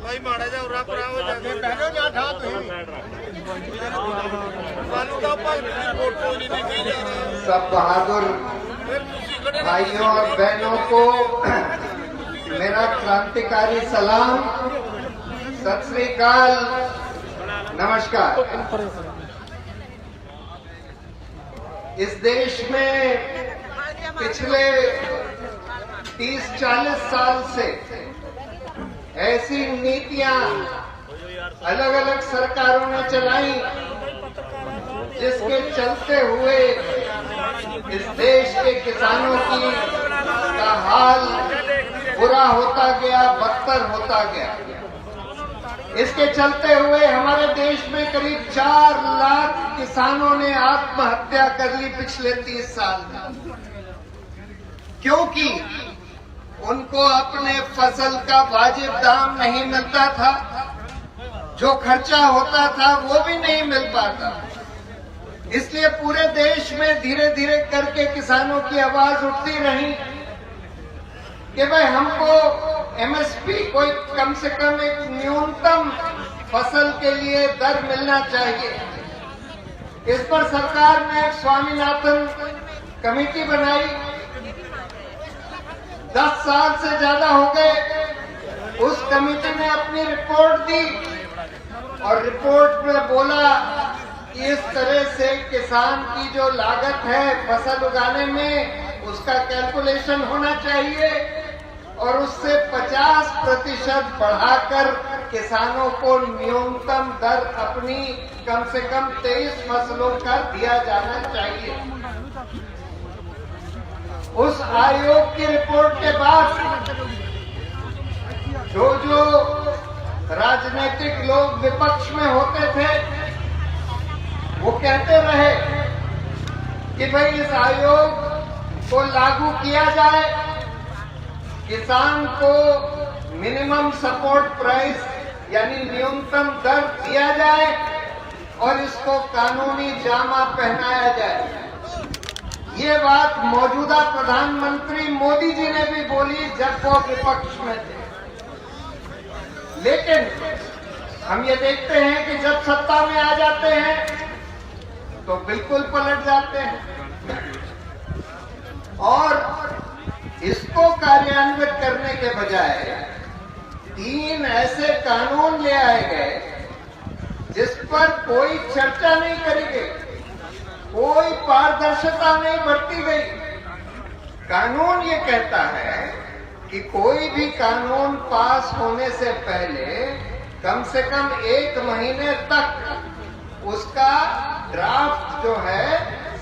भाई माड़ा जा उरा परा हो जाके बैठो जा ठा तुम मालूम का पर फोटो नहीं दिखी जा रहा। सब बहादुर भाइयों और बहनों को मेरा क्रांतिकारी सलाम, सत श्री अकाल, नमस्कार। इस देश में पिछले 30-40 साल से ऐसी नीतियां अलग अलग सरकारों ने चलाई जिसके चलते हुए इस देश के किसानों का हाल बुरा होता गया, बदतर होता गया। इसके चलते हुए हमारे देश में करीब 4 लाख किसानों ने आत्महत्या कर ली पिछले 30 साल में, क्योंकि उनको अपने फसल का वाजिब दाम नहीं मिलता था, जो खर्चा होता था वो भी नहीं मिल पाता। इसलिए पूरे देश में धीरे धीरे करके किसानों की आवाज उठती रही कि भाई हमको एमएसपी कोई कम से कम एक न्यूनतम फसल के लिए दर मिलना चाहिए। इस पर सरकार ने स्वामीनाथन कमेटी बनाई। 10 साल से ज्यादा हो गए। उस कमेटी ने अपनी रिपोर्ट दी और रिपोर्ट में बोला कि इस तरह से किसान की जो लागत है फसल उगाने में, उसका कैलकुलेशन होना चाहिए और उससे 50% बढ़ाकर किसानों को न्यूनतम दर अपनी कम से कम 23 फसलों का दिया जाना चाहिए। उस आयोग की रिपोर्ट के बाद जो राजनीतिक लोग विपक्ष में होते थे वो कहते रहे कि भाई इस आयोग को लागू किया जाए, किसान को मिनिमम सपोर्ट प्राइस यानी न्यूनतम दर दिया जाए और इसको कानूनी जामा पहनाया जाए। ये बात मौजूदा प्रधानमंत्री मोदी जी ने भी बोली जब वो विपक्ष में थे। लेकिन हम ये देखते हैं कि जब सत्ता में आ जाते हैं तो बिल्कुल पलट जाते हैं और इसको कार्यान्वित करने के बजाय 3 ऐसे कानून ले आए गए जिस पर कोई चर्चा नहीं करी गई, कोई पारदर्शिता नहीं बरती गई। कानून ये कहता है कि कोई भी कानून पास होने से पहले कम से कम 1 महीने तक उसका ड्राफ्ट जो है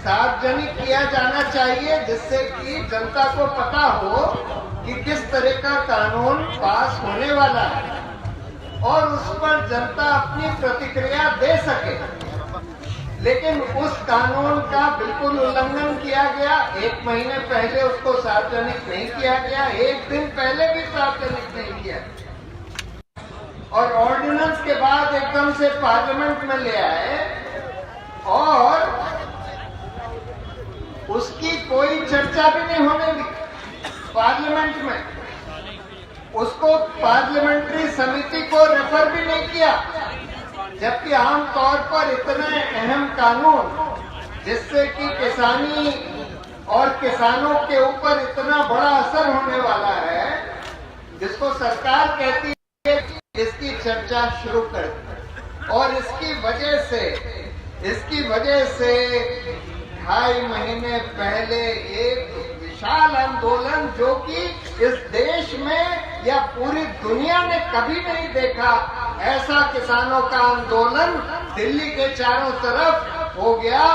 सार्वजनिक किया जाना चाहिए, जिससे कि जनता को पता हो कि किस तरह का कानून पास होने वाला है और उस पर जनता अपनी प्रतिक्रिया दे सके। लेकिन उस कानून का बिल्कुल उल्लंघन किया गया। 1 महीने पहले उसको सार्वजनिक नहीं किया गया, 1 दिन पहले भी सार्वजनिक नहीं किया और ऑर्डिनेंस के बाद एकदम से पार्लियामेंट में ले आए और उसकी कोई चर्चा भी नहीं होने दी पार्लियामेंट में। उसको पार्लियामेंट्री समिति को रेफर भी नहीं किया, जबकि आमतौर पर इतने अहम कानून जिससे कि किसानी और किसानों के ऊपर इतना बड़ा असर होने वाला है, जिसको सरकार कहती है कि इसकी चर्चा शुरू कर। और इसकी वजह से 2.5 महीने पहले एक विशाल आंदोलन, जो कि इस देश में या पूरी दुनिया ने कभी नहीं देखा, ऐसा किसानों का आंदोलन दिल्ली के चारों तरफ हो गया,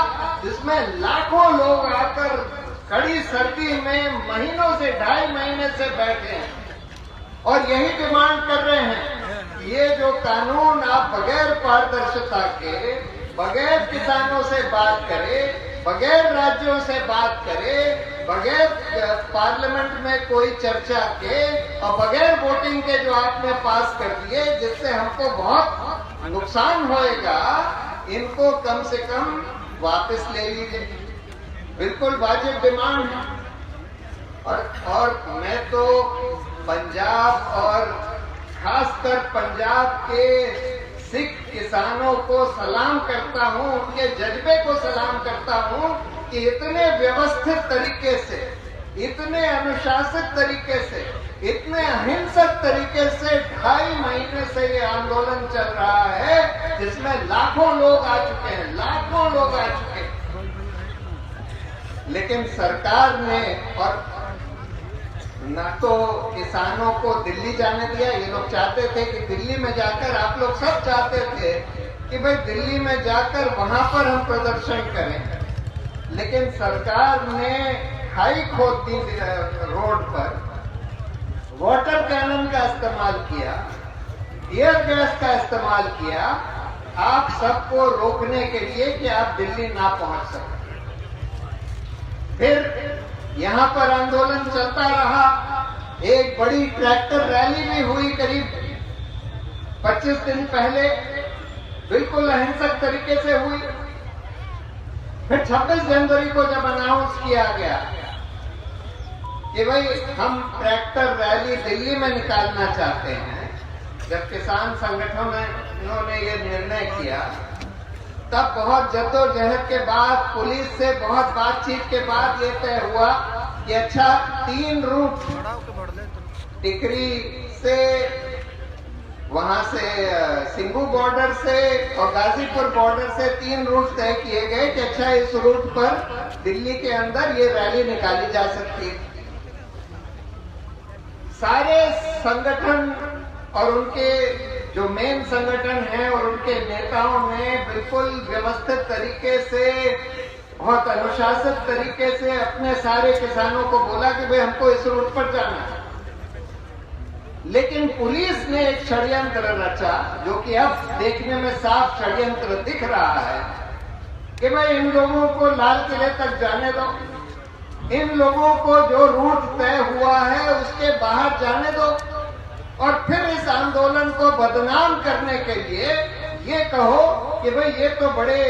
जिसमें लाखों लोग आकर कड़ी सर्दी में महीनों से 2.5 महीने से बैठे हैं और यही डिमांड कर रहे हैं कि ये जो कानून आप बगैर पारदर्शिता के, बगैर किसानों से बात करे, बगैर राज्यों से बात करे, बगैर पार्लियामेंट में कोई चर्चा के और बगैर वोटिंग के जो आपने पास कर दिए, जिससे हमको बहुत नुकसान होएगा, इनको कम से कम वापस ले लीजिए। बिल्कुल वाजिब डिमांड है। और मैं तो पंजाब और खास खासकर पंजाब के सिख किसानों को सलाम करता हूं, उनके जज्बे को सलाम करता हूं कि इतने व्यवस्थित तरीके से, इतने अनुशासित तरीके से, इतने अहिंसक तरीके से 2.5 महीने से ये आंदोलन चल रहा है, जिसमें लाखों लोग आ चुके हैं, लाखों लोग आ चुके हैं। लेकिन सरकार ने और न तो किसानों को दिल्ली जाने दिया। ये लोग चाहते थे कि दिल्ली में जाकर, आप लोग सब चाहते थे कि भाई दिल्ली में जाकर वहां पर हम प्रदर्शन करें, लेकिन सरकार ने खाई खोद दी रोड पर, वाटर कैनन का इस्तेमाल किया, एयर गैस का इस्तेमाल किया, आप सबको रोकने के लिए कि आप दिल्ली ना पहुंच सकें। फिर यहां पर आंदोलन चलता रहा। एक बड़ी ट्रैक्टर रैली भी हुई करीब 25 दिन पहले, बिल्कुल अहिंसक तरीके से हुई। फिर 26 जनवरी को जब अनाउंस किया गया कि भाई हम ट्रैक्टर रैली दिल्ली में निकालना चाहते हैं, जब किसान संगठनों ने ये निर्णय किया, तब बहुत जद्दोजहद के बाद, पुलिस से बहुत बातचीत के बाद ये तय हुआ कि अच्छा 3 रूट, टिकरी से, वहां से सिंगू बॉर्डर से और गाजीपुर बॉर्डर से 3 रूट तय किए गए कि अच्छा इस रूट पर दिल्ली के अंदर ये रैली निकाली जा सकती है। सारे संगठन और उनके जो मेन संगठन हैं और उनके नेताओं ने बिल्कुल व्यवस्थित तरीके से, बहुत अनुशासित तरीके से अपने सारे किसानों को बोला कि भाई हमको इस रूट पर जाना है। लेकिन पुलिस ने एक षड्यंत्र रचा, जो कि अब देखने में साफ षड्यंत्र दिख रहा है कि भाई इन लोगों को लाल किले तक जाने दो, इन लोगों को जो रूट तय हुआ है उसके बाहर जाने दो, और फिर इस आंदोलन को बदनाम करने के लिए ये कहो कि भाई ये तो बड़े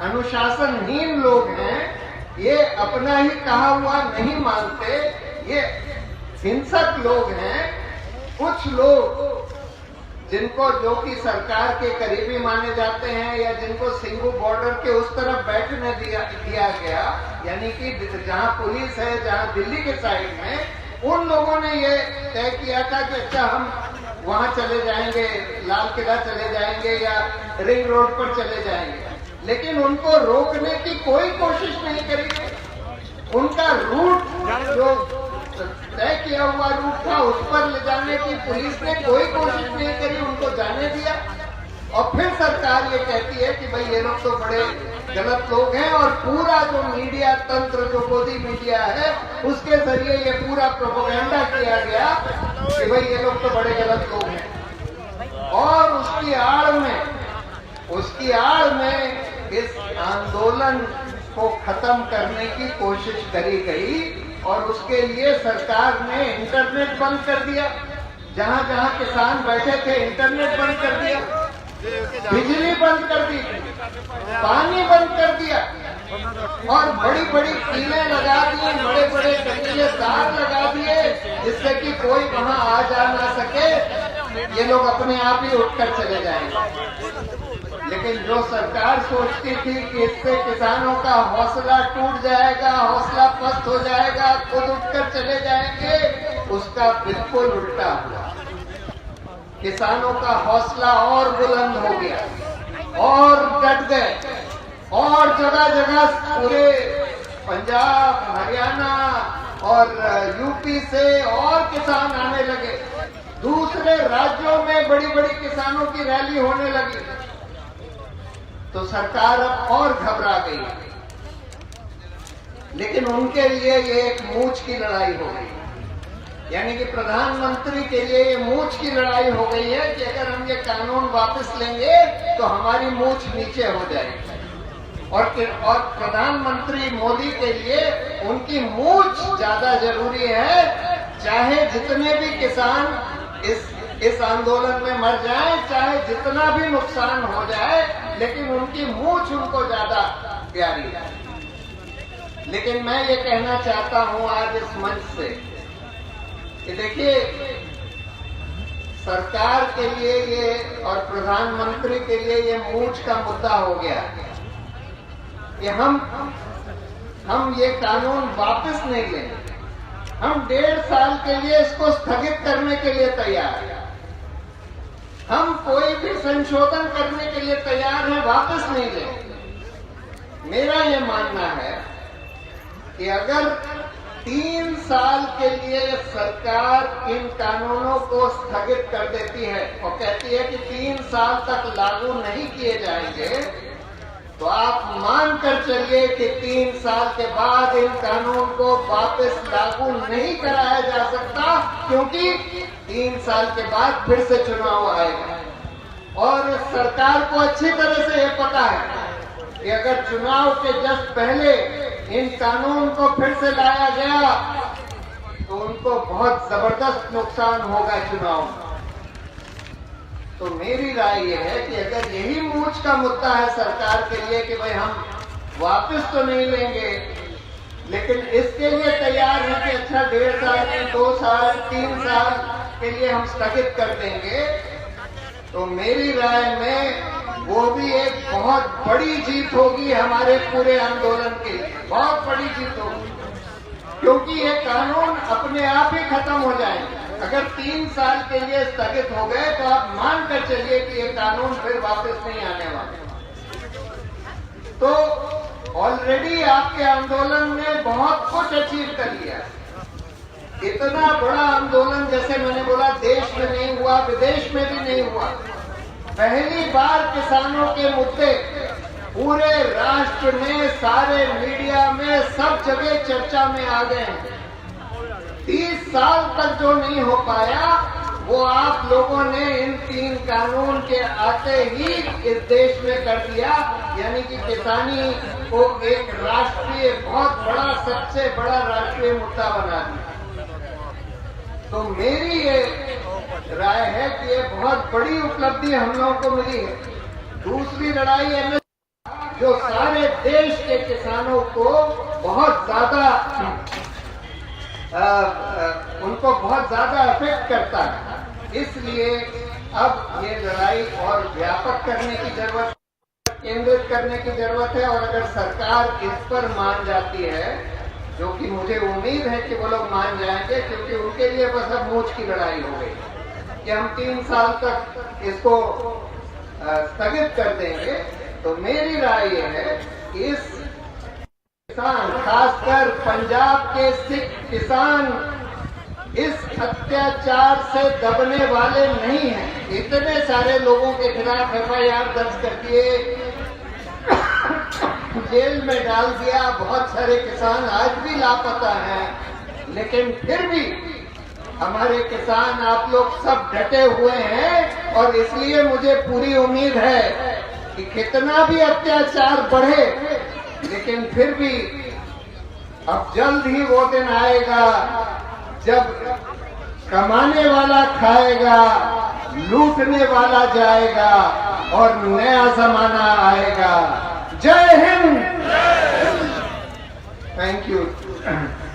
अनुशासनहीन लोग हैं, ये अपना ही कहा हुआ नहीं मानते, ये हिंसक लोग हैं। कुछ लोग जिनको, जो कि सरकार के करीबी माने जाते हैं या जिनको सिंगू बॉर्डर के उस तरफ बैठने दिया गया, यानी कि जहां पुलिस है, जहां दिल्ली के साइड में, उन लोगों ने ये तय किया था कि अच्छा हम वहां चले जाएंगे, लाल किला चले जाएंगे या रिंग रोड पर चले जाएंगे, लेकिन उनको रोकने की कोई कोशिश नहीं करी। उनका रूट, जो तय किया हुआ रूट था, उस पर ले जाने की पुलिस ने कोई कोशिश नहीं करी, उनको जाने दिया। और फिर सरकार ये कहती है कि भाई ये लोग तो बड़े गलत लोग हैं, और पूरा जो मीडिया तंत्र, जो मोदी मीडिया है, उसके जरिए ये पूरा प्रोपेगेंडा किया गया कि भाई ये लोग तो बड़े गलत लोग हैं। और उसकी आड़ में इस आंदोलन को खत्म करने की कोशिश करी गई, और उसके लिए सरकार ने इंटरनेट बंद कर दिया। जहां जहां किसान बैठे थे, इंटरनेट बंद कर दिया, बिजली बंद कर दी, पानी बंद कर दिया, और बड़ी बड़ी कीलें लगा दी, बड़े बड़े कंटीले तार लगा दिए, जिससे कि कोई वहां आ जा ना सके, ये लोग अपने आप ही उठकर चले जाएंगे। लेकिन जो सरकार सोचती थी कि इससे किसानों का हौसला टूट जाएगा, हौसला पस्त हो जाएगा, खुद उठकर चले जाएंगे, उसका बिल्कुल उल्टा हुआ। किसानों का हौसला और बुलंद हो गया, और डट गए, और जगह जगह पूरे पंजाब, हरियाणा और यूपी से और किसान आने लगे। दूसरे राज्यों में बड़ी बड़ी किसानों की रैली होने लगी, तो सरकार अब और घबरा गई। लेकिन उनके लिए ये एक मूंछ की लड़ाई हो गई, यानी कि प्रधानमंत्री के लिए ये मूंछ की लड़ाई हो गई है कि अगर हम ये कानून वापस लेंगे तो हमारी मूंछ नीचे हो जाएगी। और प्रधानमंत्री मोदी के लिए उनकी मूंछ ज्यादा जरूरी है, चाहे जितने भी किसान इस आंदोलन में मर जाएं, चाहे जितना भी नुकसान हो जाए, लेकिन उनकी मूंछ उनको ज्यादा प्यारी है। लेकिन मैं ये कहना चाहता हूं आज इस मंच से कि देखिए, सरकार के लिए ये और प्रधानमंत्री के लिए ये मूंछ का मुद्दा हो गया कि हम ये कानून वापस नहीं लेंगे। हम 1.5 साल के लिए इसको स्थगित करने के लिए तैयार हैं। हम कोई भी संशोधन करने के लिए तैयार हैं, वापस नहीं लेंगे। मेरा ये मानना है कि अगर 3 साल के लिए सरकार इन कानूनों को स्थगित कर देती है और कहती है कि 3 साल तक लागू नहीं किए जाएंगे, तो आप मान कर चलिए कि 3 साल के बाद इन कानून को वापस लागू नहीं कराया जा सकता, क्योंकि 3 साल के बाद फिर से चुनाव आएगा। और सरकार को अच्छी तरह से ये पता है कि अगर चुनाव के जस्ट पहले इन कानून को फिर से लाया गया तो उनको बहुत जबरदस्त नुकसान होगा चुनाव में। तो मेरी राय ये है कि अगर यही मूंछ का मुद्दा है सरकार के लिए कि भाई हम वापस तो नहीं लेंगे, लेकिन इसके लिए तैयार है कि अच्छा 1.5 साल, 2 साल, 3 साल के लिए हम स्थगित कर देंगे, तो मेरी राय में वो भी एक बहुत बड़ी जीत होगी हमारे पूरे आंदोलन के लिए, बहुत बड़ी जीत होगी, क्योंकि ये कानून अपने आप ही खत्म हो जाएंगे। अगर 3 साल के लिए स्थगित हो गए तो आप मान कर चलिए कि ये कानून फिर वापस नहीं आने वाले। तो ऑलरेडी आपके आंदोलन ने बहुत कुछ अचीव कर लिया। इतना बड़ा आंदोलन, जैसे मैंने बोला, देश में नहीं हुआ, विदेश में भी नहीं हुआ। पहली बार किसानों के मुद्दे पूरे राष्ट्र में, सारे मीडिया में, सब जगह चर्चा में आ गए हैं। 30 साल तक जो नहीं हो पाया वो आप लोगों ने इन 3 कानून के आते ही इस देश में कर दिया, यानी कि किसानी को एक राष्ट्रीय, बहुत बड़ा, सबसे बड़ा राष्ट्रीय मुद्दा बना दिया। तो मेरी ये राय है कि ये बहुत बड़ी उपलब्धि हम लोगों को मिली है। दूसरी लड़ाई है जो सारे देश के किसानों को बहुत ज्यादा उनको बहुत ज्यादा अफेक्ट करता है, इसलिए अब ये लड़ाई और व्यापक करने की जरूरत, केंद्रित करने की जरूरत है। और अगर सरकार इस पर मान जाती है, जो कि मुझे उम्मीद है कि वो लोग मान जाएंगे, क्योंकि उनके लिए बस अब मूंछ की लड़ाई हो गई कि हम 3 साल तक इसको स्थगित कर देंगे, तो मेरी राय ये है कि इस किसान, खासकर पंजाब के सिख किसान, इस अत्याचार से दबने वाले नहीं हैं। इतने सारे लोगों के खिलाफ FIR दर्ज कर दिए, जेल में डाल दिया, बहुत सारे किसान आज भी लापता हैं, लेकिन फिर भी हमारे किसान, आप लोग सब डटे हुए हैं। और इसलिए मुझे पूरी उम्मीद है कि कितना भी अत्याचार बढ़े, लेकिन फिर भी अब जल्द ही वो दिन आएगा जब कमाने वाला खाएगा, लूटने वाला जाएगा और नया जमाना आएगा। जय हिंद। Thank you.